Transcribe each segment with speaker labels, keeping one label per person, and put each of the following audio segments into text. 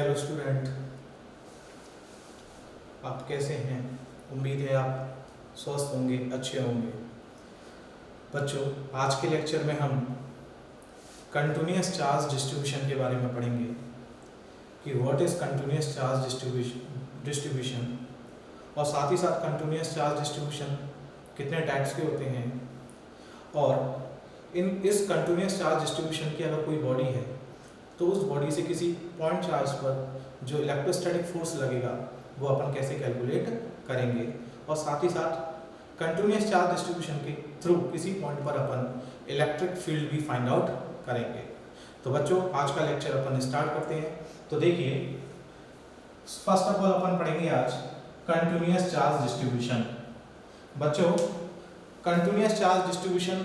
Speaker 1: Hello student, आप कैसे हैं? उम्मीद है आप स्वस्थ होंगे, अच्छे होंगे। बच्चों, आज के लेक्चर में हम कंटिन्यूअस चार्ज डिस्ट्रीब्यूशन के बारे में पढ़ेंगे कि what is continuous charge distribution और साथ ही साथ कंटिन्यूअस चार्ज डिस्ट्रीब्यूशन कितने टाइप्स के होते हैं, और इस कंटिन्यूअस चार्ज डिस्ट्रीब्यूशन की अगर कोई बॉडी है तो उस बॉडी से किसी पॉइंट चार्ज पर जो इलेक्ट्रोस्टैटिक फोर्स लगेगा वो अपन कैसे कैलकुलेट करेंगे, और साथ ही साथ कंटिन्यूअस चार्ज डिस्ट्रीब्यूशन के थ्रू किसी पॉइंट पर अपन इलेक्ट्रिक फील्ड भी फाइंड आउट करेंगे। तो बच्चों, आज का लेक्चर अपन स्टार्ट करते हैं। तो देखिए, फर्स्ट ऑफ ऑल अपन पढ़ेंगे आज कंटिन्यूअस चार्ज डिस्ट्रीब्यूशन। बच्चों, कंटिन्यूअस चार्ज डिस्ट्रीब्यूशन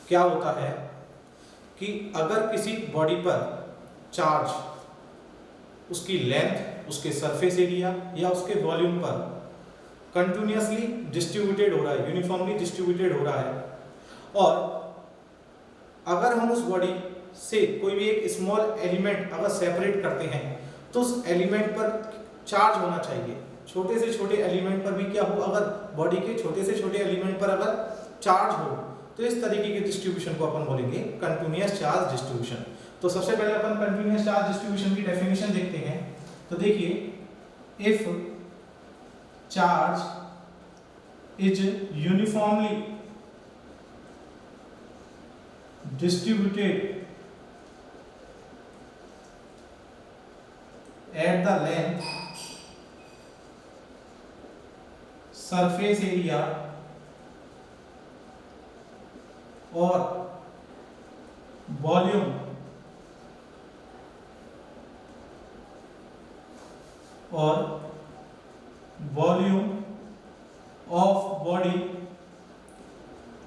Speaker 1: क्या होता है कि अगर किसी बॉडी पर चार्ज उसकी लेंथ, उसके सरफेस एरिया या उसके वॉल्यूम पर कंटिन्यूअसली डिस्ट्रीब्यूटेड हो रहा है, यूनिफॉर्मली डिस्ट्रीब्यूटेड हो रहा है, और अगर हम उस बॉडी से कोई भी एक स्मॉल एलिमेंट अगर सेपरेट करते हैं तो उस एलिमेंट पर चार्ज होना चाहिए। छोटे से छोटे एलिमेंट पर भी क्या हो, अगर बॉडी के छोटे से छोटे एलिमेंट पर अगर चार्ज हो तो इस तरीके के डिस्ट्रीब्यूशन को अपन बोलेंगे कंटिन्यूअस चार्ज डिस्ट्रीब्यूशन। तो सबसे पहले अपन कंटिन्यूअस चार्ज डिस्ट्रीब्यूशन की डेफिनेशन देखते हैं। तो देखिए, if charge is uniformly distributed at the length, surface area और volume of body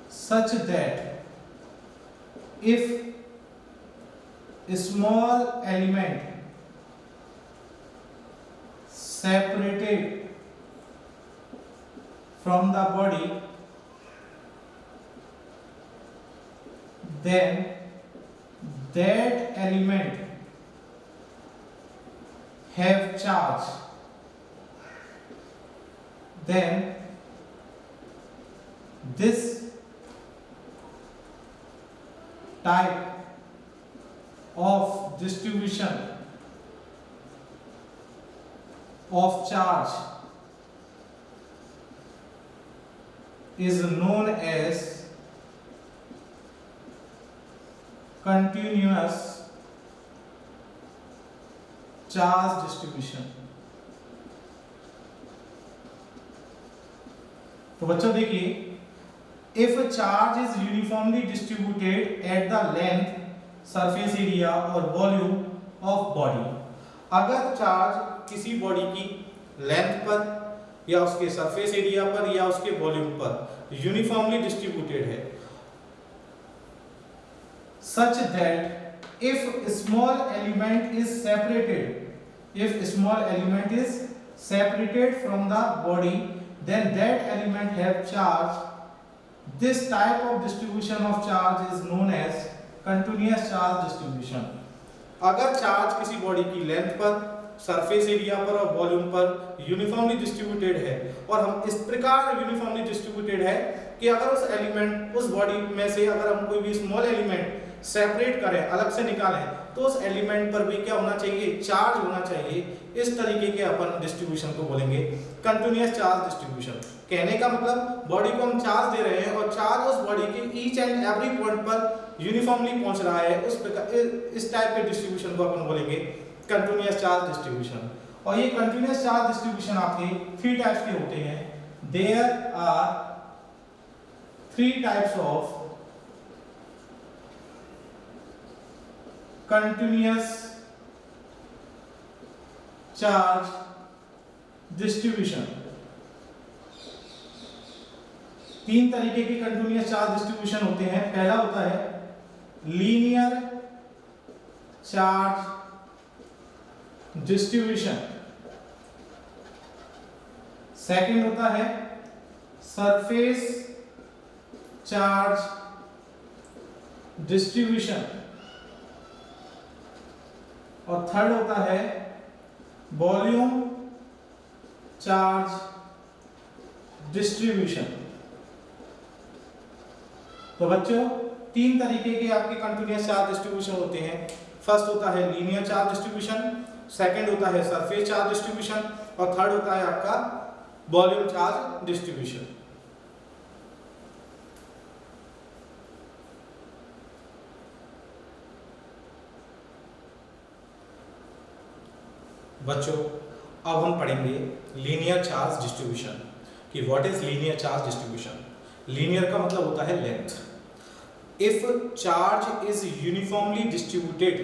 Speaker 1: such that if a small element separated from the body, then that element have charge, then this type of distribution of charge is known as continuous charge distribution। तो बच्चों देखिए, if a charge is uniformly distributed at the length, surface area और volume of body, अगर charge किसी body की length पर या उसके सरफेस एरिया पर या उसके वॉल्यूम पर यूनिफॉर्मली डिस्ट्रीब्यूटेड है, such that if small element is separated from the body, then that element have charge. This type of distribution of charge is known as continuous charge distribution। अगर charge किसी body की length पर, surface area पर और volume पर uniformly distributed है, और हम इस प्रकार यूनिफॉर्मली डिस्ट्रीब्यूटेड है कि अगर उस एलिमेंट, उस बॉडी में से अगर हम कोई भी स्मॉल एलिमेंट सेपरेट करें, अलग से निकालें, तो उस एलिमेंट पर भी क्या होना चाहिए, चार्ज होना चाहिए। इस तरीके के अपन डिस्ट्रीब्यूशन को बोलेंगे कंटिन्यूअस चार्ज डिस्ट्रीब्यूशन। कहने का मतलब, बॉडी को हम चार्ज दे रहे हैं और चार्ज उस बॉडी के ईच एंड एवरी पॉइंट पर यूनिफॉर्मली पहुंच रहा है, उस प्रकार इस टाइप के डिस्ट्रीब्यूशन को अपन बोलेंगे कंटिन्यूअस चार्ज डिस्ट्रीब्यूशन। और ये कंटिन्यूअस चार्ज डिस्ट्रीब्यूशन आपके 3 टाइप्स के होते हैं। There are 3 types of continuous charge distribution। 3 तरीके के कंटिन्यूअस चार्ज डिस्ट्रीब्यूशन होते हैं। पहला होता है लीनियर चार्ज डिस्ट्रीब्यूशन, सेकंड होता है सरफेस चार्ज डिस्ट्रीब्यूशन, और थर्ड होता है वॉल्यूम चार्ज डिस्ट्रीब्यूशन। तो बच्चों तीन तरीके के आपके कंटिन्यूअस चार्ज डिस्ट्रीब्यूशन होते हैं। फर्स्ट होता है लीनियर चार्ज डिस्ट्रीब्यूशन, सेकंड होता है सरफेस चार्ज डिस्ट्रीब्यूशन और थर्ड होता है आपका वॉल्यूम चार्ज डिस्ट्रीब्यूशन। बच्चों अब हम पढ़ेंगे लीनियर चार्ज डिस्ट्रीब्यूशन कि what is linear charge distribution. Linear का मतलब होता है length. If charge is uniformly distributed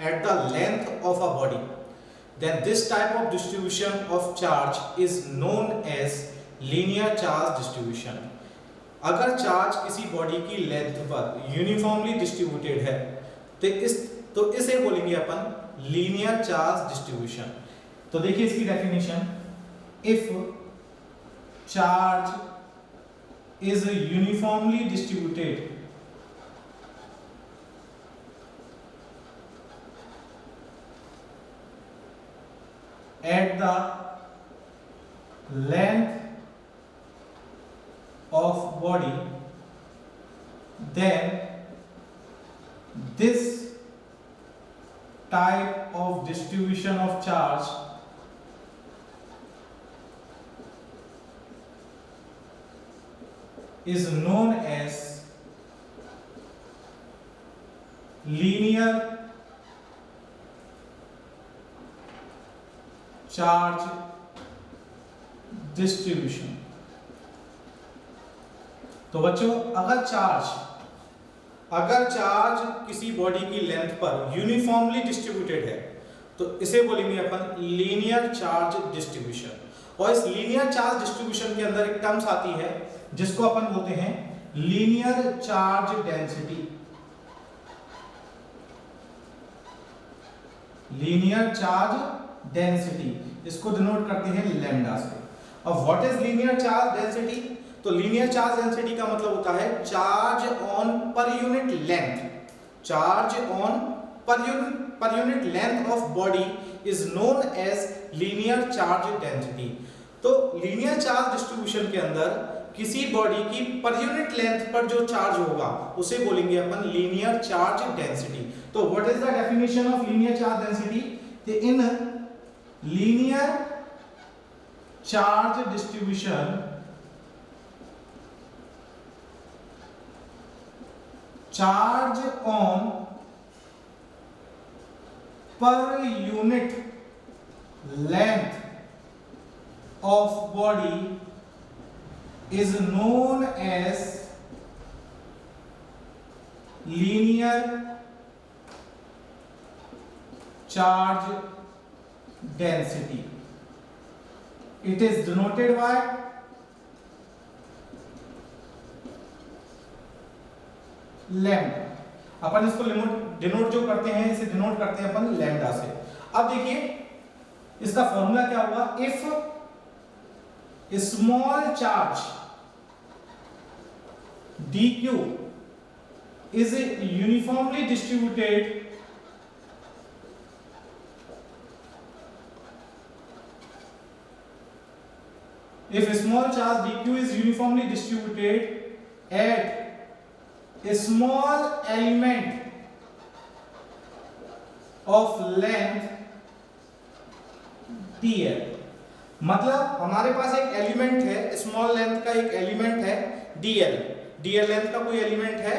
Speaker 1: at the length of a body then this type of distribution of charge is known as linear charge distribution। अगर charge किसी body की length पर uniformly distributed है तो इसे बोलेंगे अपन लीनियर चार्ज डिस्ट्रीब्यूशन। तो देखिए इसकी definition, if charge is uniformly distributed at the length of body, then this type of distribution of charge is known as linear charge distribution. तो बच्चों अगर चार्ज किसी बॉडी की लेंथ पर यूनिफॉर्मली डिस्ट्रीब्यूटेड है तो इसे बोलेंगे अपन लीनियर चार्ज डिस्ट्रीब्यूशन। और इस लीनियर चार्ज डिस्ट्रीब्यूशन के अंदर एक टर्म्स आती है जिसको अपन बोलते हैं linear charge density. Linear charge density इसको डिनोट करते हैं लैम्डा से। अब what is linear charge density? तो लीनियर चार्ज डेंसिटी का मतलब होता है charge on per unit length. Charge on per unit length of body is known as linear charge density. तो लीनियर चार्ज डिस्ट्रीब्यूशन के अंदर किसी बॉडी की पर यूनिट लेंथ पर जो चार्ज होगा उसे बोलेंगे अपन लीनियर चार्ज डेंसिटी। तो what is the definition of linear charge density? In linear charge distribution, charge on per unit length of body is known as linear charge density. It is denoted by lambda. अपन इसको denote जो करते हैं इसे denote करते हैं अपन lambda से। अब देखिए इसका फॉर्मूला क्या होगा? If small charge dq is uniformly distributed if small charge dq is uniformly distributed at a small element of length dl, मतलब हमारे पास एक एलिमेंट है, स्मॉल लेंथ का एक एलिमेंट है dl लेंथ का कोई एलिमेंट है,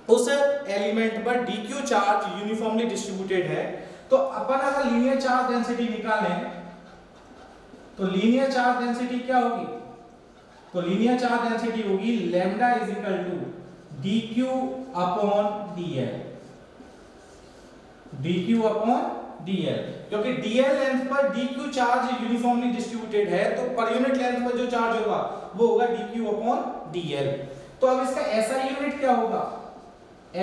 Speaker 1: उस एलिमेंट पर dq चार्ज यूनिफॉर्मली डिस्ट्रीब्यूटेड है। तो अपन अगर लीनियर चार्ज डेंसिटी निकालें तो लीनियर चार्ज डेंसिटी क्या होगी? तो लीनियर चार्ज डेंसिटी होगी lambda is equal to dq upon dl। dq upon dl, क्योंकि dl लेंथ पर dq चार्ज यूनिफॉर्मली डिस्ट्रीब्यूटेड है तो पर यूनिट लेंथ पर जो चार्ज होगा वो होगा dq अपॉन dl। तो अब इसका SI यूनिट क्या होगा?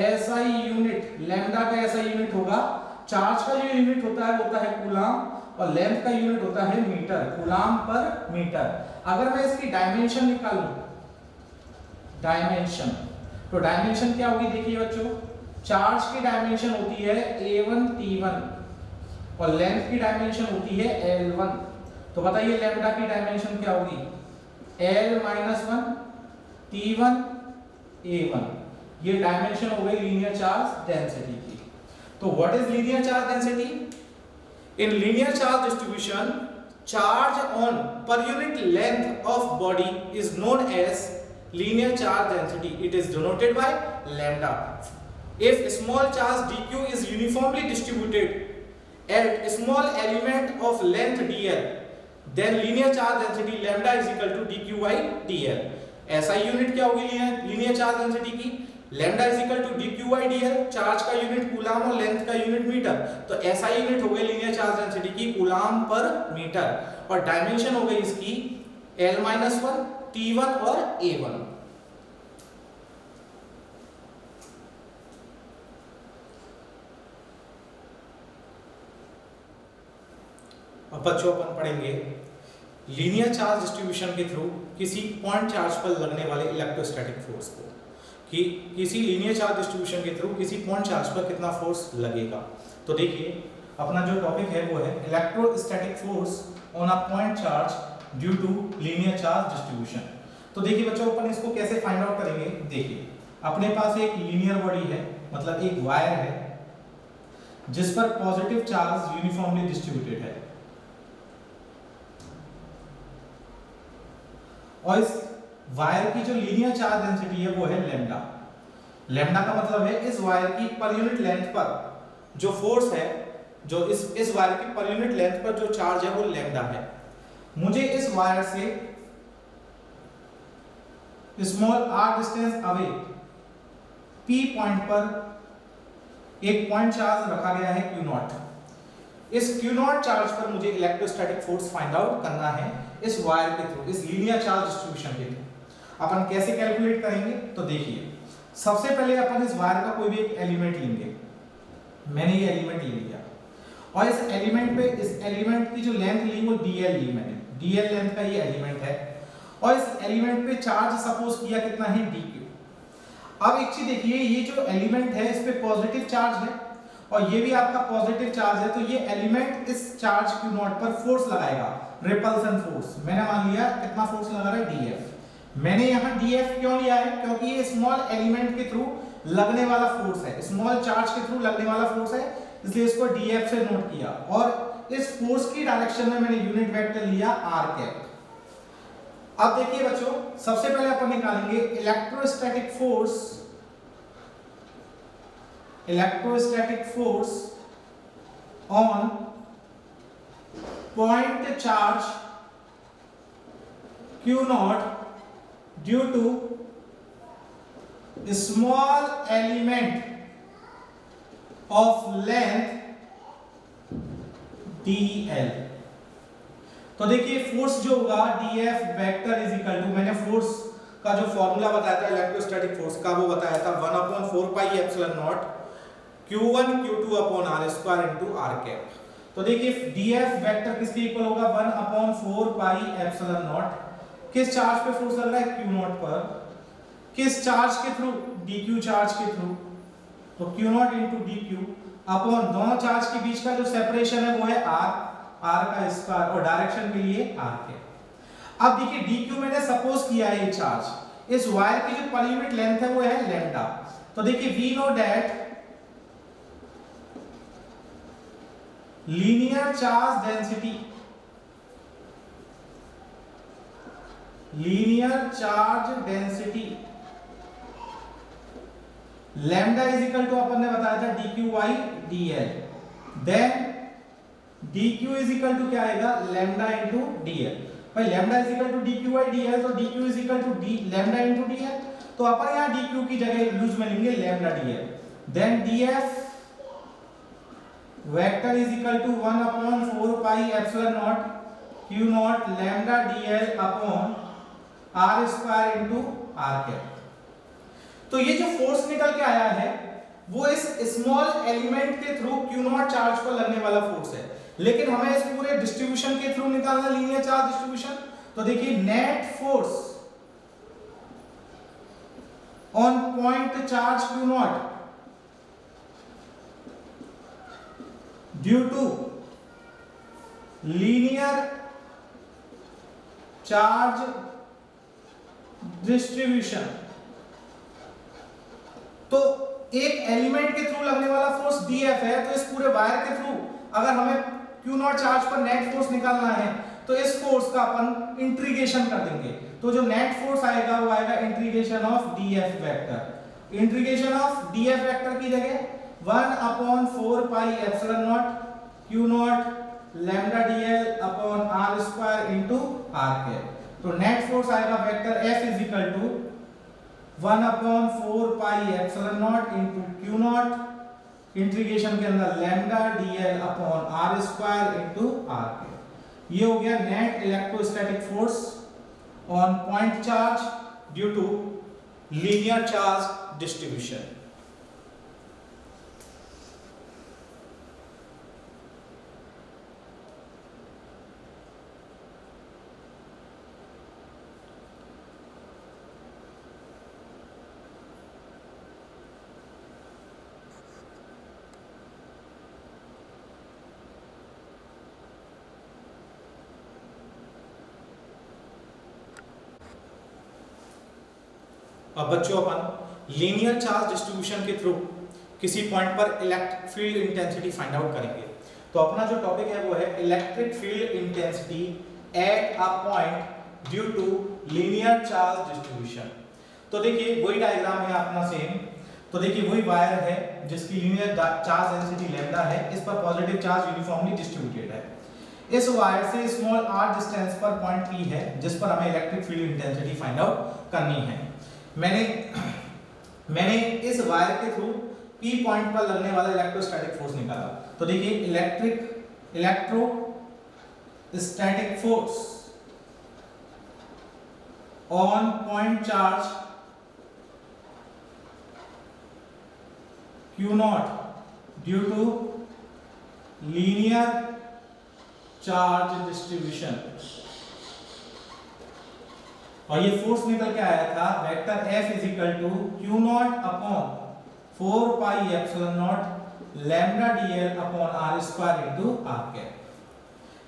Speaker 1: SI यूनिट लैम्डा का SI यूनिट होगा, चार्ज का जो यूनिट होता है कूलाम और लेंथ का यूनिट होता है मीटर, कूलाम पर मीटर। अगर मैं इसकी डायमेंशन निकालूं, डायमेंशन, तो डायमेंशन क्या होगी? देखिए बच्चों चार्ज की डायमेंशन होती है A1 T1 और लेंथ की डायमेंशन होती है L1। तो बताइए लैम्डा की डायमेंशन क्या होगी? L-1 T1 A1। ये डायमेंशन हो गई लीनियर चार्ज डेंसिटी की। तो what is linear charge density? In linear charge distribution, charge on per unit length of body is known as linear charge density. It is denoted by lambda. If small charge dq is uniformly distributed at small element of length dl, then linear charge density lambda is equal to dq by dl. SI unit क्या होगी linear charge density की? Lambda is equal to dq by dl। Charge का unit coulomb और length का unit metre, तो SI unit हो गई linear charge density की कूलाम पर मीटर, और डायमेंशन हो गई इसकी L-1 T1 और A1। अब बच्चों अपन पढ़ेंगे लीनियर चार्ज डिस्ट्रीब्यूशन के थ्रू किसी पॉइंट चार्ज पर लगने वाले इलेक्ट्रोस्टैटिक फोर्स को, कि किसी लीनियर चार्ज डिस्ट्रीब्यूशन के थ्रू किसी पॉइंट चार्ज पर कितना फोर्स लगेगा। तो देखिए अपना जो टॉपिक है वो है electrostatic force on a point charge due to linear charge distribution. तो देखिए बच्चों अपन इसको कैसे फाइंड आउट करेंगे। देखिए अपने पास एक लीनियर बॉडी है, मतलब एक वायर है जिस पर पॉजिटिव चार्ज यूनिफॉर्मली डिस्ट्रीब्यूटेड है, और इस वायर की जो लीनियर चार्ज डेंसिटी है वो है लैम्डा। लैम्डा का मतलब है इस वायर की पर यूनिट लेंथ पर जो फोर्स है, जो इस वायर की पर यूनिट लेंथ पर जो चार्ज है वो लैम्डा है। मुझे इस वायर से small r distance away p point पर एक पॉइंट चार्ज रखा गया है Q0। इस Q0 चार्ज पर मुझे इलेक्ट्रोस्टैटिक फोर्स फाइंड आउट करना है इस वायर के थ्रू, इस लीनियर चार्ज डिस्ट्रीब्यूशन के थ्रू। अपन कैसे कैलकुलेट करेंगे? तो देखिए सबसे पहले अपन इस वायर का कोई भी एक एलिमेंट लेंगे। मैंने ये एलिमेंट ले लिया और इस एलिमेंट की जो लेंथ ली वो dl ली मैंने, dl लेंथ का ये एलिमेंट है, और इस एलिमेंट पे चार्ज सपोज किया कितना है dq। अब एक चीज देखिए, ये जो एलिमेंट है इस पे पॉजिटिव चार्ज है और ये भी आपका पॉजिटिव चार्ज है, तो ये एलिमेंट इस चार्ज Q0 पर फोर्स लगाएगा, रिपल्सन फोर्स। मैंने मान लिया कितना फोर्स लगा रहा है df। मैंने यहाँ df क्यों लिया है? क्योंकि ये स्मॉल एलिमेंट के थ्रू लगने वाला फोर्स है, स्मॉल चार्ज के थ्रू लगने वाला फोर्स है, इसलिए इसको df से नोट किया। और इस फोर्स की डायरेक्शन में मैंने यूनिट वेक्टर लिया r कैप। अब देखिए बच्चों सबसे पहले अपन निकालेंगे electrostatic force on point charge Q0 due to small element of length dl। तो देखिए फोर्स जो होगा dF vector is equal to, मैंने फोर्स का जो फॉर्मूला बताया था इलेक्ट्रोस्टैटिक फोर्स का वो बताया था 1/4 pi epsilon not Q1 Q2 upon r square into r cap. तो देखिए dF वेक्टर किसके इक्वल होगा? 1/4 पाई एप्सिलॉन नॉट। किस चार्ज पे फोर्स लग रहा है? Q0 पर। किस चार्ज के थ्रू? dq चार्ज के थ्रू। तो Q0 इनटू dq अपॉन दोनों चार्ज के बीच का जो सेपरेशन है वो है r का स्क्वायर, और डायरेक्शन के लिए r के। अब देखिए dq मैंने सपोज किया है ये चार्ज, इस वायर की जो पर यूनिट लेंथ है वो है लैम्डा। तो देखिए we know that linear charge density lambda is equal to अपन ने बताया था dq by dl। Then dq is equal to क्या आएगा? Lambda into dl। भाई lambda is equal to dq by dl, तो dq is equal to lambda into dl। तो अपन यहां dq की जगह यूज में लेंगे lambda dl। Then df vector is equal to 1/4 pi epsilon not Q0 lambda dl upon r square into r cap. तो ये जो फोर्स निकल के आया है वो इस स्मॉल एलिमेंट के थ्रू Q0 चार्ज पर लगने वाला फोर्स है, लेकिन हमें इस पूरे डिस्ट्रीब्यूशन के थ्रू निकालना लीनियर चार्ज डिस्ट्रीब्यूशन। तो देखिए net force on point charge Q0 due to linear charge distribution. तो एक एलिमेंट के थ्रू लगने वाला फोर्स dF है, तो इस पूरे वायर के थ्रू अगर हमें Q0 चार्ज पर नेट फोर्स निकालना है तो इस फोर्स का अपन इंटीग्रेशन कर देंगे। तो जो नेट फोर्स आएगा वो आएगा integration of dF vector. Integration of dF vector की जगह 1/4 pi epsilon not Q0 lambda dl upon r square into r cap. तो नेट फोर्स आएगा vector F is equal to 1/4 pi epsilon nought into Q0 integration के अंदर lambda dl upon r square into r cap. ये हो गया net electrostatic force on point charge due to linear charge distribution. अब बच्चों अपन linear charge distribution के through किसी point पर electric field intensity find out करेंगे। तो अपना जो टॉपिक है वो है electric field intensity at a point due to linear charge distribution. तो देखिए वही डायग्राम है अपना सेम। तो देखिए वही वायर है जिसकी लीनियर चार्ज डेंसिटी लैम्डा है, इस पर पॉजिटिव चार्ज यूनिफॉर्मली डिस्ट्रीब्यूटेड है। इस वायर से स्मॉल r डिस्टेंस पर पॉइंट P है जिस पर हमें electric field intensity find out करनी है। मैंने इस वायर के थ्रू P पॉइंट पर लगने वाला इलेक्ट्रोस्टैटिक फोर्स निकाला। तो देखिए electrostatic force on point charge Q0 due to linear charge distribution. और ये फोर्स निकल के आया था vector F is equal to Q0 upon 4 pi epsilon not lambda dl upon r square into r cap.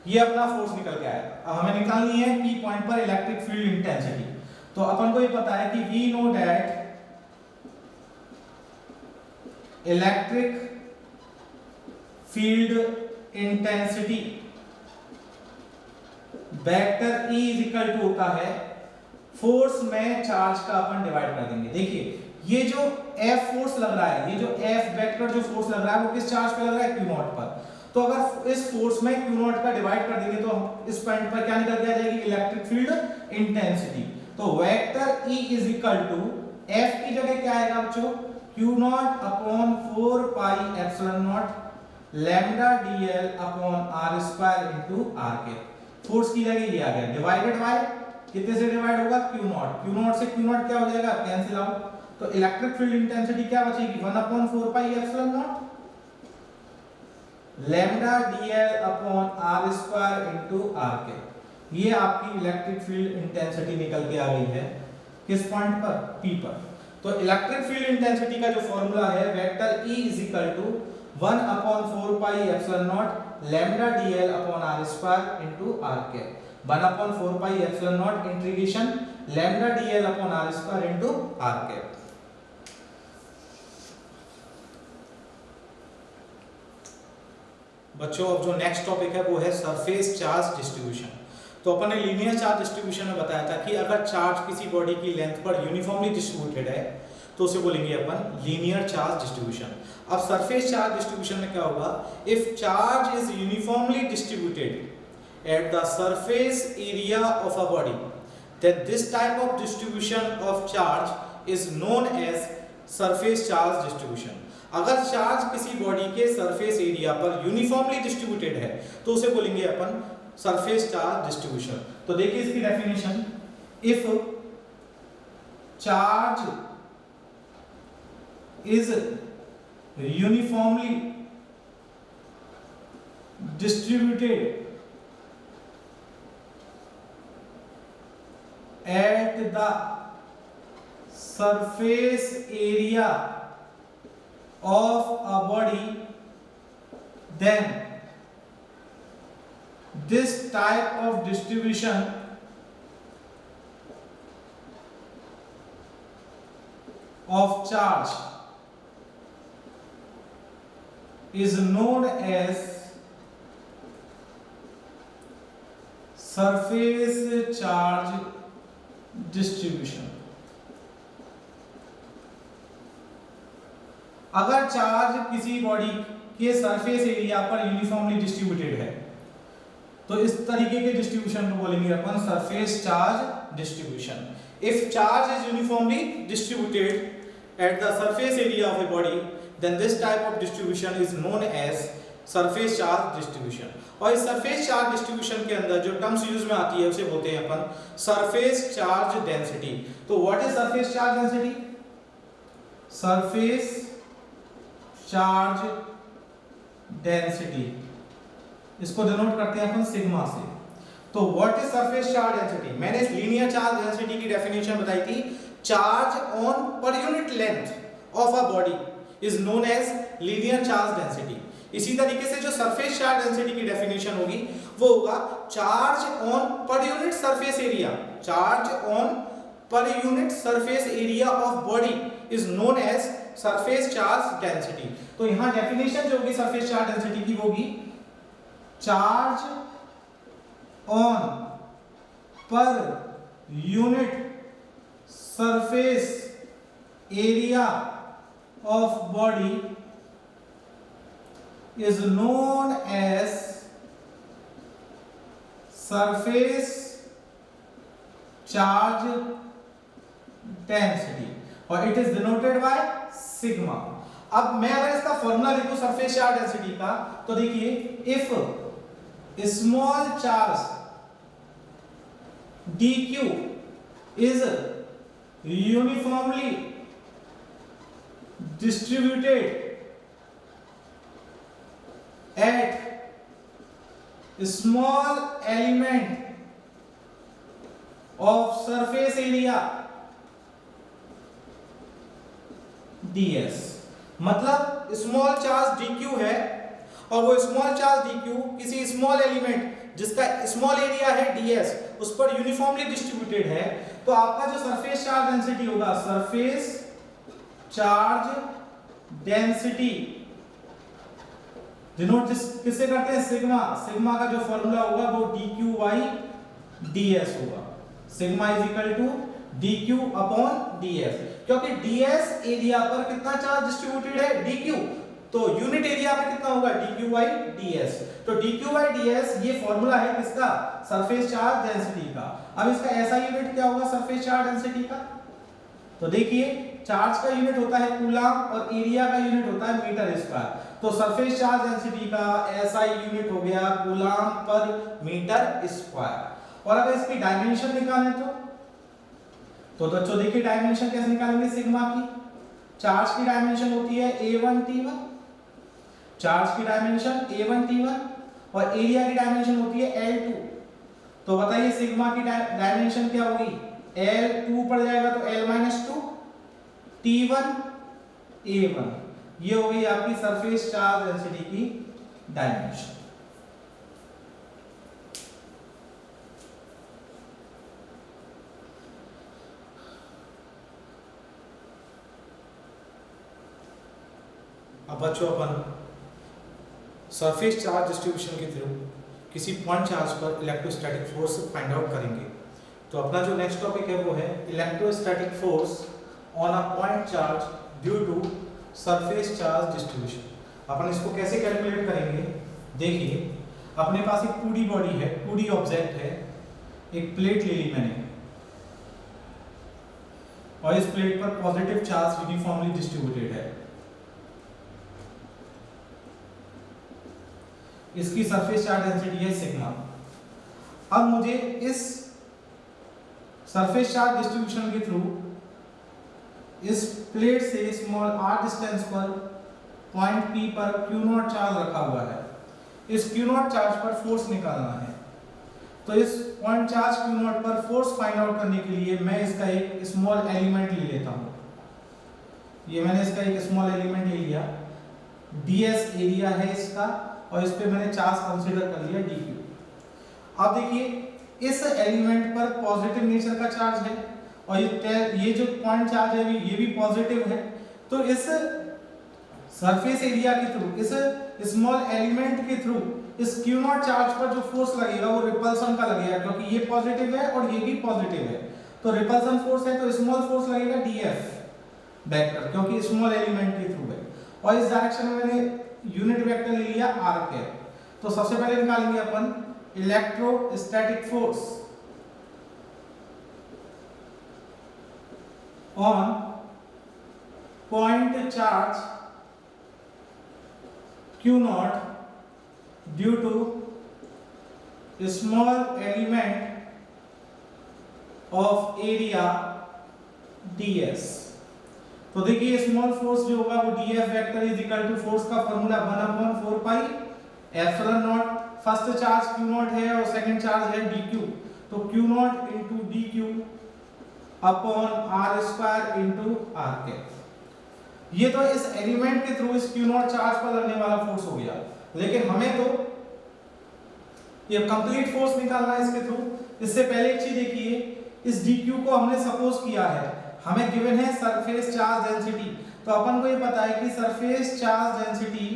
Speaker 1: ये अपना फोर्स निकल के आया। अब हमें निकालनी है P पॉइंट पर इलेक्ट्रिक फील्ड इंटेंसिटी। तो अपन को ये पता है कि we know that electric field intensity vector E is equal to होता है फोर्स में चार्ज का अपन डिवाइड कर देंगे। देखिए ये जो F फोर्स लग रहा है, ये जो F वेक्टर जो फोर्स लग रहा है वो किस चार्ज पे लग रहा है? Q0 पर। तो अगर इस फोर्स में Q0 का डिवाइड कर देंगे तो इस पॉइंट पर क्या निकल के आ जाएगी? Electric field intensity. तो vector E is equal to F की जगह क्या आएगा बच्चों? Q0 upon 4 pi epsilon not lambda dl upon r square into r के। फोर्स की जगह ये आ गया डिवाइडेड बाय कितने से डिवाइड होगा? Q0। Q0 से Q0 क्या हो जाएगा? Cancel out. तो इलेक्ट्रिक फील्ड इंटेंसिटी क्या बचेगी? 1/4 pi epsilon not lambda dl upon r square into r के। ये आपकी इलेक्ट्रिक फील्ड इंटेंसिटी निकल के आ गई है किस पॉइंट पर? P पर। तो इलेक्ट्रिक फील्ड इंटेंसिटी का जो फॉर्मूला है vector E is equal to 1/4 pi epsilon not lambda dl upon r square into r के। 1/4 pi epsilon not integration lambda dl upon r square into r के। बच्चों अब जो नेक्स्ट टॉपिक है वो है सरफेस चार्ज डिस्ट्रीब्यूशन। तो अपन ने लीनियर चार्ज डिस्ट्रीब्यूशन में बताया था कि अगर चार्ज किसी बॉडी की लेंथ पर यूनिफॉर्मली डिस्ट्रीब्यूटेड है तो उसे बोलेंगे अपन लीनियर चार्ज डिस्ट्रीब्यूशन। अब सरफेस चार्ज डिस्ट्रीब्यूशन में क्या होगा? If charge is uniformly distributed at the surface area of a body then this type of distribution of charge is known as surface charge distribution। अगर charge किसी body के surface area पर uniformly distributed है तो उसे बोलेंगे अपन surface charge distribution. तो देखिए इसकी definition, if charge is uniformly distributed at the surface area of a body then this type of distribution of charge is known as surface charge distribution. अगर charge किसी बॉडी के surface area पर uniformly distributed है तो इस तरीके के distribution को बोलेंगे अपन surface charge distribution. If charge is uniformly distributed at the surface area of a body then this type of distribution is known as surface charge distribution. और इस सरफेस चार्ज डिस्ट्रीब्यूशन के अंदर जो टर्म्स यूज में आती है उसे बोलते हैं अपन सरफेस चार्ज डेंसिटी. तो what is surface charge density? Surface charge density इसको डिनोट करते हैं अपन सिग्मा से. तो what is surface charge density? मैंने इस लीनियर चार्ज डेंसिटी की डेफिनेशन बताई थी. Charge on per unit length of a body is known as linear charge density. इसी तरीके से जो सरफेस चार्ज डेंसिटी की डेफिनेशन होगी वो होगा charge on per unit surface area. Charge on per unit surface area of body is known as surface charge density. तो यहां डेफिनेशन जो होगी सरफेस चार्ज डेंसिटी की होगी charge on per unit surface area of body is known as surface charge density और it is denoted by sigma. अब मैं अगर इसका फॉर्मूला लिखूं सरफेस चार्ज डेंसिटी का तो देखिए if small charge dq is uniformly distributed at small element of surface area ds. मतलब स्मॉल चार्ज dq है और वो स्मॉल चार्ज dq किसी स्मॉल एलिमेंट जिसका स्मॉल एरिया है ds उस पर यूनिफॉर्मली डिस्ट्रीब्यूटेड है. तो आपका जो सरफेस चार्ज डेंसिटी होगा सरफेस चार्ज डेंसिटी डिनोट किससे करते हैं? सिग्मा. सिग्मा का जो फॉर्मूला होगा वो dq by ds होगा. Sigma is equal to dq upon ds. क्योंकि ds एरिया पर कितना चार्ज डिस्ट्रीब्यूटेड है? dq. तो यूनिट एरिया में कितना होगा? dq by ds. तो dq by ds ये फॉर्मूला है किसका? सरफेस चार्ज डेंसिटी का. अब इसका ऐसा यूनिट क्या होगा सरफेस चार्ज डेंसिटी का? तो देखिए चार्ज का यूनिट होता है कूलम और एरिया का यूनिट होता है मीटर स्क्वायर. तो सरफेस चार्ज डेंसिटी का ऐसा यूनिट हो गया कूलम पर मीटर स्क्वायर. और अगर इसकी डायमेंशन निकालें तो बच्चों देखिए डायमेंशन कैसे निकालेंगे सिग्मा की. चार्ज की डायमेंशन होती है a1t1. चार्ज की डायमेंशन a1t1 और एरिया की डायमेंशन होती है l2. तो बताइए सिग्मा की डायमेंशन क्या होगी? l2 पड़ जाएगा तो l-2 t1 a1. ये हो गई आपकी सरफेस चार्ज डेंसिटी की डायमेंशन. अब बच्चों अपन सरफेस चार्ज डिस्ट्रीब्यूशन के थ्रू किसी पॉइंट चार्ज पर इलेक्ट्रोस्टैटिक फोर्स फाइंड आउट करेंगे. तो अपना जो नेक्स्ट टॉपिक है वो है electrostatic force on a point charge due to surface charge distribution. अपन इसको कैसे कैलकुलेट करेंगे? देखिए अपने पास एक 2D बॉडी है, 2D ऑब्जेक्ट है. एक प्लेट ले ली मैंने और इस प्लेट पर पॉजिटिव चार्ज यूनिफॉर्मली डिस्ट्रीब्यूटेड है. इसकी सरफेस चार्ज डेंसिटी है सिग्मा. अब मुझे इस सरफेस चार्ज डिस्ट्रीब्यूशन के थ्रू इस प्लेट से स्मॉल r डिस्टेंस पर पॉइंट P पर Q0 चार्ज रखा हुआ है. इस Q0 चार्ज पर फोर्स निकालना है. तो इस पॉइंट चार्ज Q0 पर फोर्स फाइंड आउट करने के लिए मैं इसका एक स्मॉल एलिमेंट ले लेता हूँ. ये मैंने इसका एक स्मॉल एलिमेंट ले लिया. ds एरिया है इसका और इस पे मैंने चार्ज कंसीडर कर लिया dq. अब देखिए इस एलिमेंट पर पॉजिटिव नेचर का चार्ज है और ये जो पॉइंट चार्ज है ये भी पॉजिटिव है। तो इस सरफेस एरिया के थ्रू, इस स्मॉल एलिमेंट के थ्रू इस Q0 चार्ज पर जो फोर्स लगेगा वो रिपल्सन का लगेगा, क्योंकि ये पॉजिटिव है और ये भी पॉजिटिव है। तो रिपल्सन फोर्स है तो स्मॉल फोर्स लगेगा dF वेक्टर, क्योंकि स्मॉल एलिमेंट के थ्रू है। और इस डायरेक्शन में मैंने यूनिट वेक्टर ले लिया r कैप। तो सबसे पहले निकालेंगे अपन electrostatic force on point charge Q0 due to small element of area ds। तो देखिए स्मॉल फोर्स जो होगा वो dF vector is equal to force का formula 1/4 pi epsilon naught. First charge Q0 है और सेकंड चार्ज है dq, तो Q0 into dq upon r square into r cap. ये तो इस एलिमेंट के थ्रू इस Q0 चार्ज पर लगने वाला फोर्स हो गया, लेकिन हमें तो ये कंप्लीट फोर्स निकालना है इसके थ्रू। इससे पहले एक चीज देखिए, इस dq को हमने सपोज किया है, हमें गिवन है सरफेस चार्ज डेंसिटी। तो अपन को ये पता है कि surface charge density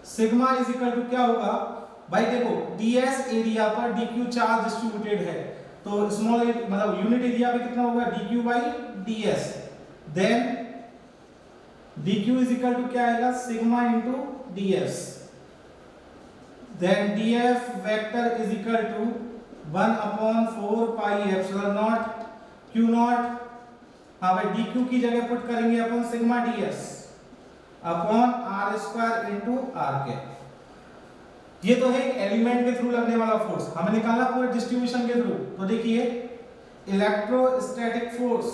Speaker 1: sigma is equal to क्या होगा भाई, देखो ds एरिया पर dq चार्ज डिस्ट्रीब्यूटेड है, तो स्मॉल मतलब यूनिट एरिया पे कितना होगा dq by ds। Then dq is equal to क्या आएगा sigma into ds। Then df vector is equal to 1/4 pi epsilon not q0। हाँ भाई dq की जगह पुट करेंगे अपन sigma ds upon r square into r cap. ये तो है एक एलिमेंट के थ्रू लगने वाला फोर्स, हमें निकालना पूरे डिस्ट्रीब्यूशन के थ्रू। तो देखिए electrostatic force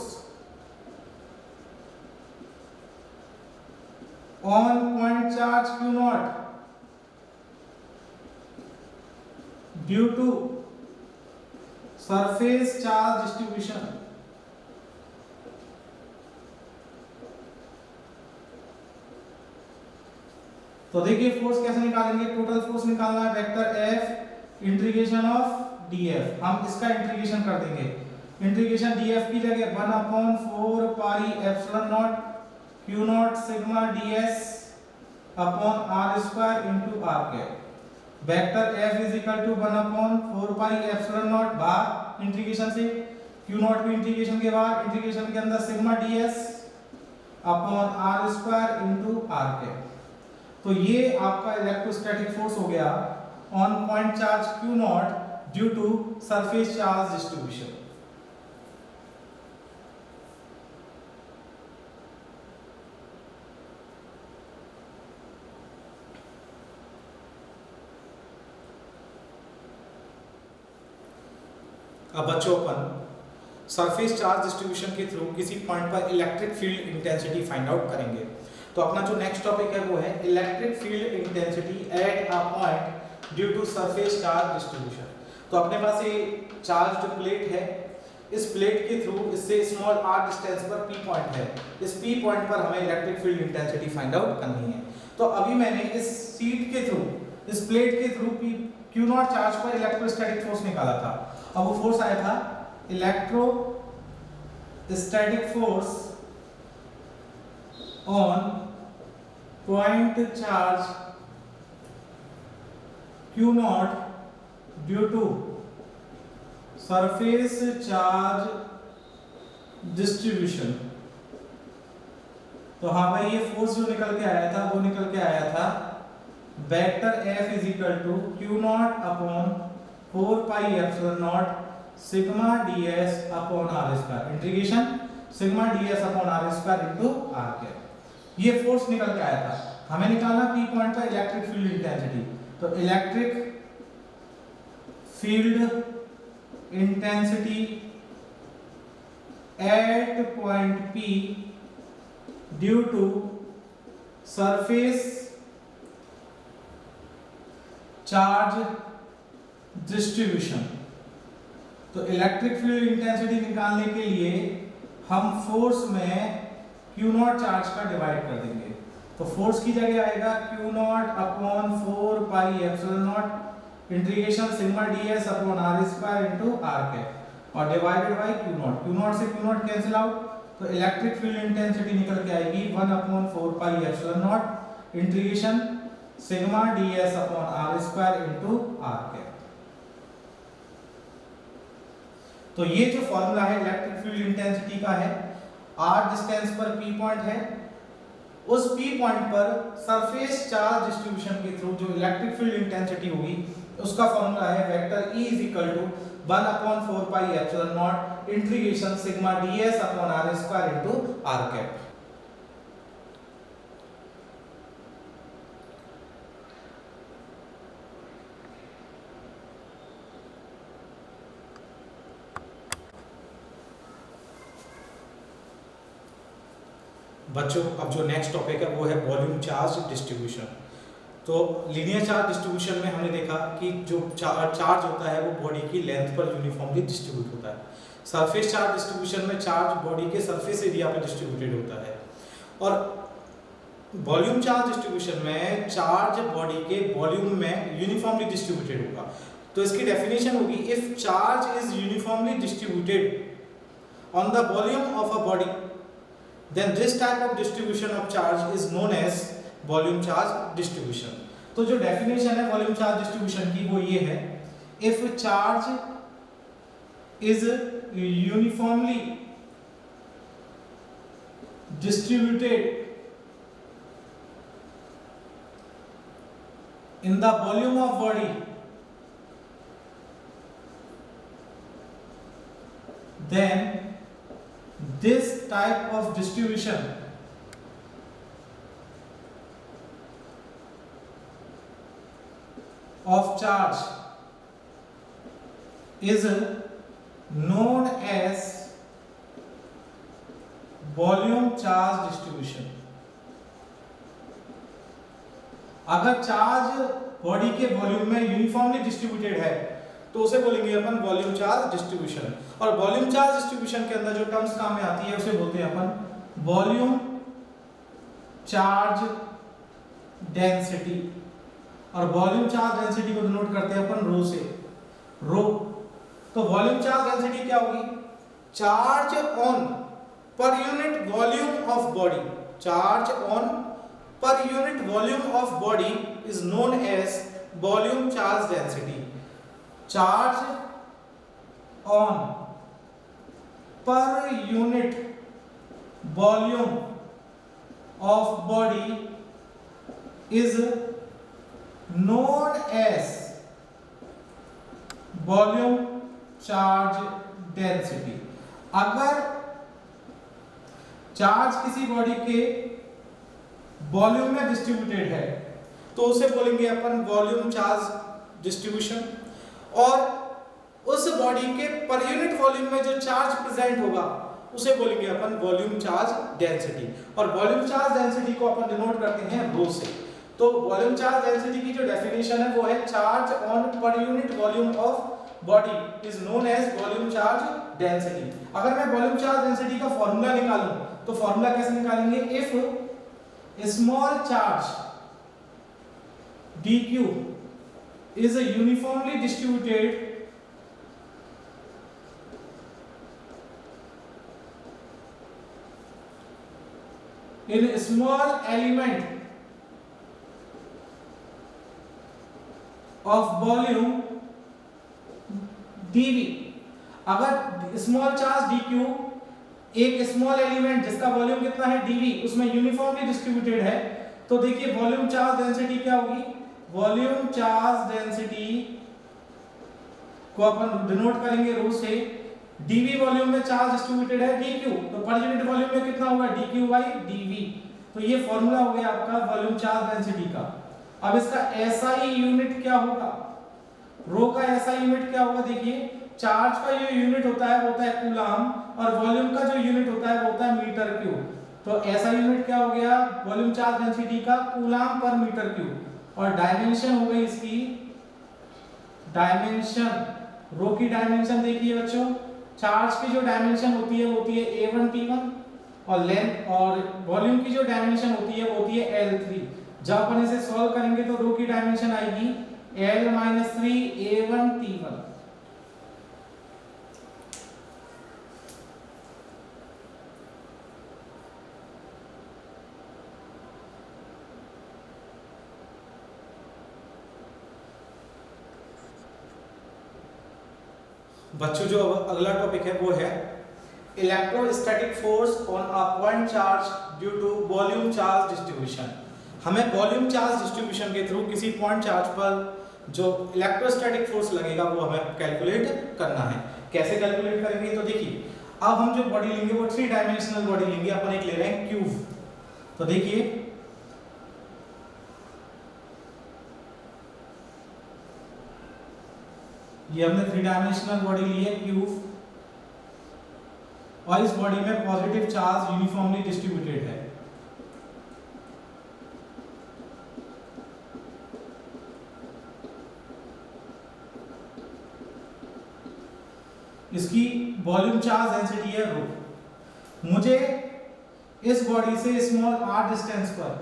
Speaker 1: on point charge Q0 due to surface charge distribution. तो देखिए फोर्स कैसे निकालेंगे, टोटल फोर्स निकालना है vector F integration of dF। हम इसका इंटीग्रेशन कर देंगे, इंटीग्रेशन dF की जगह 1/4 pi epsilon not Q0 sigma ds upon r square into r cap. Vector F is equal to 1/4 pi epsilon nought बाहर इंटीग्रेशन से, Q0 भी इंटीग्रेशन के बाहर, इंटीग्रेशन के अंदर sigma ds upon r square into r cap. तो ये आपका इलेक्ट्रोस्टैटिक फोर्स हो गया on point charge Q0 due to surface charge distribution. अब बच्चों अपन सरफेस चार्ज डिस्ट्रीब्यूशन के थ्रू किसी पॉइंट पर electric field intensity find out करेंगे। तो अपना जो नेक्स्ट टॉपिक है वो है electric field intensity at a point due to surface charge distribution. तो अपने पास ये चार्ज जो प्लेट है, इस प्लेट के थ्रू इससे स्मॉल r डिस्टेंस पर p पॉइंट है, इस p पॉइंट पर हमें electric field intensity find out करनी है। तो अभी मैंने इस शीट के थ्रू, इस प्लेट के थ्रू Q0 चार्ज पर इलेक्ट्रोस्टैटिक फोर्स निकाला था। अब वो फोर्स आया था electrostatic force on point charge Q0 due to surface charge distribution. तो हाँ भाई ये फोर्स जो निकल के आया था वो निकल के आया था vector F is equal to Q0 upon 4 pi epsilon nought sigma ds upon r square, integration sigma ds upon r square into r cap. ये फोर्स निकल के आया था, हमें निकालना p पॉइंट पर इलेक्ट्रिक फील्ड इंटेंसिटी। तो electric field intensity at point p due to surface charge distribution. तो इलेक्ट्रिक फील्ड इंटेंसिटी निकालने के लिए हम फोर्स में Q0 चार्ज का डिवाइड कर देंगे। तो फोर्स की जगह आएगा Q not upon 4 pi epsilon not integration sigma ds upon r square into r cap और divided by Q naught. Q naught से Q नॉट कैंसिल आउट, तो इलेक्ट्रिक फील्ड इंटेंसिटी निकल के आएगी 1 upon 4 pi epsilon not integration sigma ds upon r square into r cap. तो ये जो formula है इलेक्ट्रिक फील्ड इंटेंसिटी का है, r डिस्टेंस पर p पॉइंट है, उस p पॉइंट पर सरफेस चार्ज डिस्ट्रीब्यूशन के थ्रू जो इलेक्ट्रिक फील्ड इंटेंसिटी होगी उसका फॉर्मूला है vector E is equal to 1 upon 4 pi epsilon not integration sigma ds upon r square into r cap. बच्चों अब जो नेक्स्ट टॉपिक है वो है वॉल्यूम चार्ज डिस्ट्रीब्यूशन। तो लीनियर चार्ज डिस्ट्रीब्यूशन में हमने देखा कि जो चार्ज होता है वो बॉडी की लेंथ पर यूनिफॉर्मली डिस्ट्रीब्यूट होता है। सरफेस चार्ज डिस्ट्रीब्यूशन में चार्ज बॉडी के सरफेस एरिया पर डिस्ट्रीब्यूटेड होता है, और वॉल्यूम चार्ज डिस्ट्रीब्यूशन में चार्ज बॉडी के वॉल्यूम में यूनिफॉर्मली डिस्ट्रीब्यूटेड होगा। तो इसकी डेफिनेशन होगी if charge is uniformly distributed on the volume of a body then this type of distribution of charge is known as volume charge distribution। तो जो definition है volume charge distribution की वो ये है, if charge is uniformly distributed in the volume of body then this type of distribution of charge is known as volume charge distribution। अगर charge body के volume में यूनिफॉर्मली डिस्ट्रीब्यूटेड है तो उसे बोलेंगे अपन वॉल्यूम चार्ज डिस्ट्रीब्यूशन। और volume charge distribution के अंदर जो टर्म्स काम में आती है उसे बोलते हैं अपन वॉल्यूम चार्ज डेंसिटी, और वॉल्यूम चार्ज डेंसिटी को डिनोट करते हैं अपन रो से, रो। तो वॉल्यूम चार्ज डेंसिटी क्या होगी? Charge on per unit volume of body, charge on per unit volume of body is known as volume charge density. Charge on per unit volume of body is known as volume charge density. अगर charge किसी body के volume में distributed है तो उसे बोलेंगे upon volume charge distribution, और उस बॉडी के पर यूनिट वॉल्यूम में जो चार्ज प्रेजेंट होगा उसे बोलेंगे अपन वॉल्यूम चार्ज डेंसिटी। और वॉल्यूम चार्ज डेंसिटी को अपन डिनोट करते हैं रो से। तो वॉल्यूम चार्ज डेंसिटी की जो डेफिनेशन है वो है charge on per unit volume of body is known as volume charge density. अगर मैं वॉल्यूम चार्ज डेंसिटी का फॉर्मूला निकालूं तो फॉर्मूला कैसे निकालेंगे? If small charge dq is uniformly distributed in a small element of volume dv। अगर small charge dq एक small element जिसका वॉल्यूम कितना है dv उसमें यूनिफॉर्मली डिस्ट्रीब्यूटेड है, तो देखिए वॉल्यूम चार्ज डेंसिटी क्या होगी? वॉल्यूम चार्ज डेंसिटी को अपन डिनोट करेंगे रो से, dv वॉल्यूम में चार्ज डिस्ट्रीब्यूटेड है dq, तो पर यूनिट वॉल्यूम में कितना होगा? dq by dv। तो ये फॉर्मूला हो गया आपका वॉल्यूम चार्ज डेंसिटी का। अब इसका SI यूनिट क्या होगा? रो का SI यूनिट क्या होगा? देखिए चार्ज का जो यूनिट होता है वो होता है कूलम, और वॉल्यूम का जो यूनिट होता है वो होता है मीटर क्यूब। तो SI यूनिट क्या हो गया? वॉल्यूम चार्ज डेंसिटी का कूलम पर मीटर क्यूब, और डायमेंशन हो गई इसकी डायमेंशन। रो की डायमेंशन देखिए बच्चों, चार्ज की जो डायमेंशन होती है वो होती है A1 T1, और लेंथ और वॉल्यूम की जो डायमेंशन होती है वो होती है L3। जब अपन इसे सॉल्व करेंगे तो रो की डायमेंशन आएगी L-3 A1 T1। बच्चों जो अगला टॉपिक है वो है electrostatic force on a point charge due to volume charge distribution. हमें वॉल्यूम चार्ज डिस्ट्रीब्यूशन के थ्रू किसी पॉइंट चार्ज पर जो इलेक्ट्रोस्टैटिक फोर्स लगेगा वो हमें कैलकुलेट करना है। कैसे कैलकुलेट करेंगे तो देखिए, अब हम जो बॉडी लेंगे वो 3 डायमेंशनल बॉडी लेंगे। अपन एक ले रहे हैं क्यूब। तो देखिए ये हमने 3 डायमेंशनल बॉडी ली है क्यूब, और इस बॉडी में पॉजिटिव चार्ज यूनिफॉर्मली डिस्ट्रीब्यूटेड है। इसकी वॉल्यूम चार्ज डेंसिटी है रो। मुझे इस बॉडी से स्मॉल r डिस्टेंस पर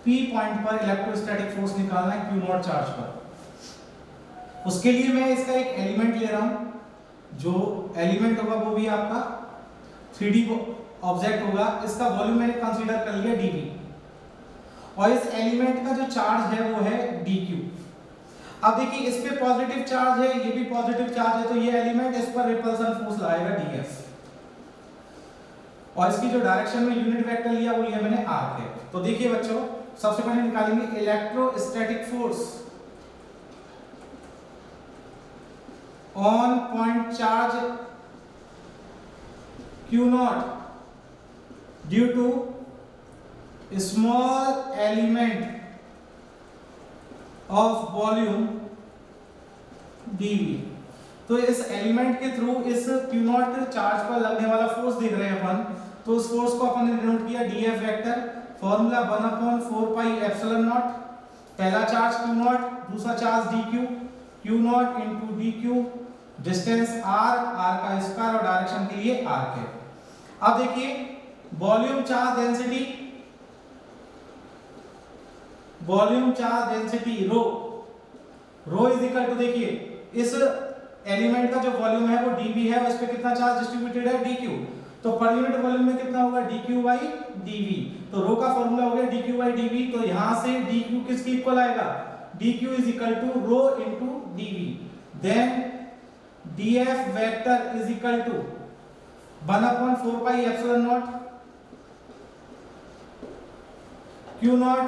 Speaker 1: p पॉइंट पर इलेक्ट्रोस्टैटिक फोर्स निकालना है q नॉट चार्ज पर। उसके लिए मैं इसका एक एलिमेंट ले रहा हूं। जो एलिमेंट होगा वो भी आपका 3D ऑब्जेक्ट होगा। इसका वॉल्यूम मैंने कंसीडर कर लिया dv, और इस एलिमेंट का जो चार्ज है वो है dq। अब देखिए इस पे पॉजिटिव चार्ज है, ये भी पॉजिटिव चार्ज है, तो ये एलिमेंट इस पर रिपल्सन फोर्स लाएगा df। और इसकी जो डायरेक्शन में यूनिट वेक्टर लिया वो लिया मैंने r है। तो देखिए बच्चों, सबसे पहले निकालेंगे electrostatic force on point charge q not due to small element of volume dv। तो इस एलिमेंट के थ्रू इस q नॉट चार्ज पर लगने वाला फोर्स देख रहे हैं अपन, तो उस फोर्स को अपन ने डिनोट किया df vector. Formula 1/4 pi epsilon nought. पहला चार्ज q नॉट, दूसरा charge dq, q nought into dq, distance r, r का स्क्वायर और डायरेक्शन के लिए r है। अब देखिए volume charge density rho is equal to, देखिए इस एलिमेंट का जो वॉल्यूम है वो dv है और इस पे कितना चार्ज डिस्ट्रीब्यूटेड है dq। तो पर यूनिट वॉल्यूम में कितना होगा dq by dv। तो रो का फॉर्मूला हो गया dq by dv। तो यहां से dq किसके इक्वल आएगा, dq is equal to rho into dv। Then df vector is equal to 1/4 pi epsilon nought q nought,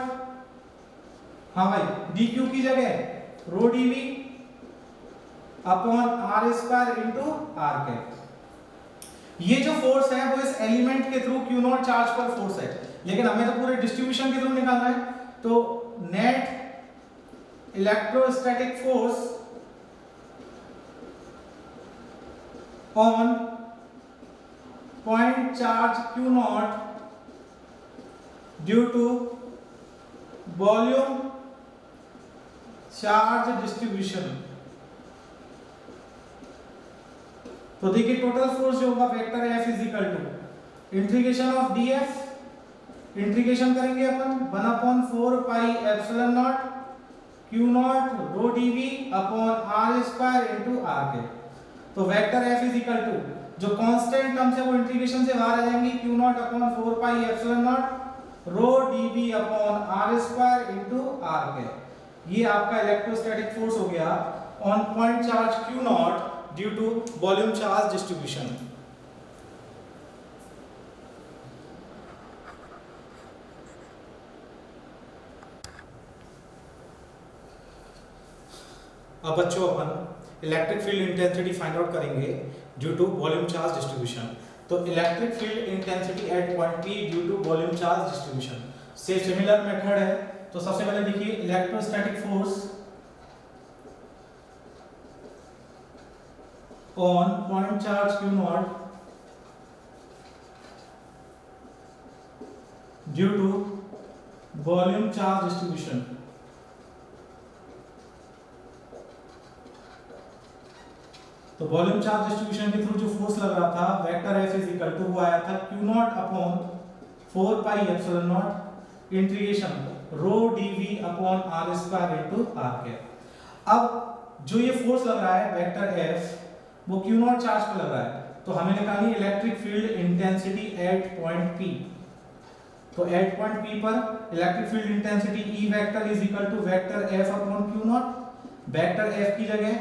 Speaker 1: हाँ भाई dq की जगह rho dv upon r square into r cap. ये जो फोर्स है वो इस एलिमेंट के थ्रू q नॉट चार्ज पर फोर्स है, लेकिन हमें तो पूरे डिस्ट्रीब्यूशन के थ्रू निकालना है। तो net electrostatic force on point charge q not due to volume charge distribution. तो देखिए टोटल फोर्स जो होगा vector F is equal to integration of df, integration करेंगे अपन 1/4 pi epsilon nought q nought rho dv upon r square into r के। तो vector F is equal to जो constant terms है वो इंटीग्रेशन से बाहर आ जाएंगी, q not upon 4 pi epsilon nought rho dv upon r square into r के। ये आपका इलेक्ट्रोस्टैटिक फोर्स हो गया on point charge q not due to volume charge distribution. अब बच्चों अपन electric field intensity find out करेंगे due to volume charge distribution. तो electric field intensity at point P due to volume charge distribution से similar method है। तो सबसे पहले देखिए electrostatic force on point charge q naught due to volume charge distribution। तो volume charge distribution के through जो फोर्स लग रहा था vector F is equal to वो आया था q nought upon 4 pi epsilon not integration rho dv upon r square into r cap. अब जो ये फोर्स लग रहा है वेक्टर एफ वो क्यू नॉट चार्ज पे लग रहा है, तो हमें निकालनी है electric field intensity at point p. तो एट पॉइंट पी पर electric field intensity E vector is equal to vector F upon q nought. Vector F की जगह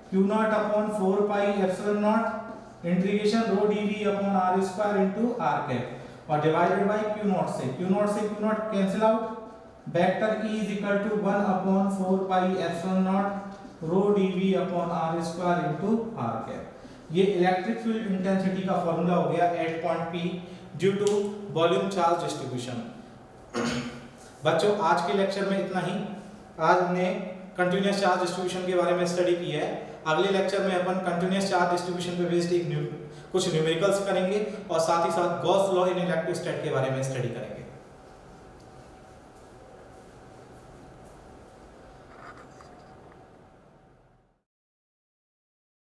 Speaker 1: q nought upon 4 pi epsilon not integration rho dv upon r square into r cap और divided by q nought से q nought cancel out. Vector E is equal to 1 upon 4 pi epsilon nought rho dv upon r square into r cap. ये electric field intensity का formula हो गया eight point p due to volume charge distribution. बच्चों आज के lecture में इतना ही। आज हमने कंटिन्यूअस चार्ज डिस्ट्रीब्यूशन के बारे में स्टडी की है। अगले लेक्चर में अपन कंटिन्यूअस चार्ज डिस्ट्रीब्यूशन पे बेस्ड कुछ न्यूमेरिकल्स करेंगे और साथ ही साथ गॉस लॉ इन इलेक्ट्रोस्टैट के बारे में स्टडी करेंगे।